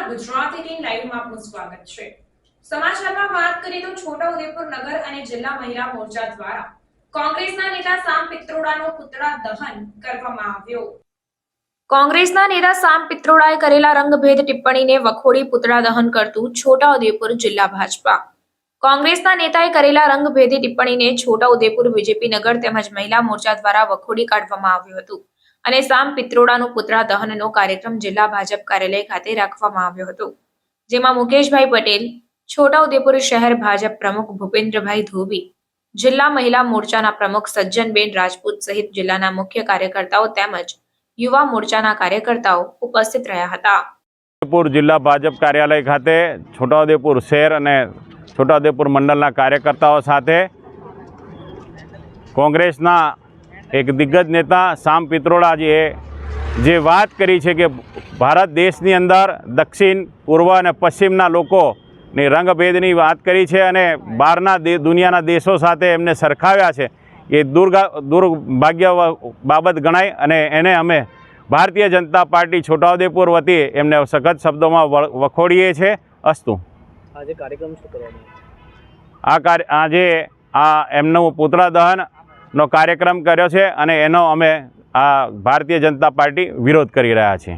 ગુજરાત 18 લાઈવમાં આપનું સ્વાગત છે। સમાચારમાં વાત કરીએ તો છોટાઉદેપુર નગર અને જિલ્લા મહિલા મોરચા દ્વારા કોંગ્રેસના નેતા સામ પિત્રોડાનો પુતળા દહન કરવામાં આવ્યો। કોંગ્રેસના નેતા સામ પિત્રોડાએ કરેલા રંગભેદ ટિપ્પણીને વખોડી પુતળા દહન કરતું છોટાઉદેપુર જિલ્લા ભાજપા। કોંગ્રેસના નેતાએ કરેલા રંગભેદી ટિપ્પણીને છોટાઉદેપુર બીજેપી નગર તેમજ મહિલા મોરચા દ્વારા વખોડી કાઢવામાં આવ્યું હતું અને સામ પિત્રોડાનો પુતળા દહનનો કાર્યક્રમ જિલ્લા ભાજપ કાર્યાલય ખાતે રાખવામાં આવ્યો હતો, જેમાં મુકેશભાઈ પટેલ, છોટાઉદેપુર શહેર ભાજપ પ્રમુખ ભૂપેન્દ્રભાઈ ધોબી, જિલ્લા મહિલા મોરચાના પ્રમુખ સજ્જનબેન રાજપૂત સહિત જિલ્લાના મુખ્ય કાર્યકર્તાઓ તેમજ યુવા મોરચાના કાર્યકર્તાઓ ઉપસ્થિત રહ્યા હતા। છોટાઉદેપુર જિલ્લા ભાજપ કાર્યાલય ખાતે છોટાઉદેપુર શહેર અને છોટાઉદેપુર મંડળના કાર્યકર્તાઓ સાથે કોંગ્રેસના એક દિગ્ગજ નેતા સામ પિત્રોડાજીએ જે વાત કરી છે કે ભારત દેશની અંદર દક્ષિણ, પૂર્વ અને પશ્ચિમના લોકોની રંગભેદની વાત કરી છે અને બહારના દુનિયાના દેશો સાથે એમને સરખાવ્યા છે। એ દુર્ભાગ્ય બાબત ગણાય અને એને અમે ભારતીય જનતા પાર્ટી છોટાઉદેપુર વતી એમને સખત શબ્દોમાં વખોડીએ છીએ। અસ્તુ આજે કાર્યક્રમ શું કરવાનો? આજે એમનું પુતળા દહનનો કાર્યક્રમ કર્યો છે અને એનો અમે ભારતીય જનતા પાર્ટી વિરોધ કરી રહ્યા છીએ।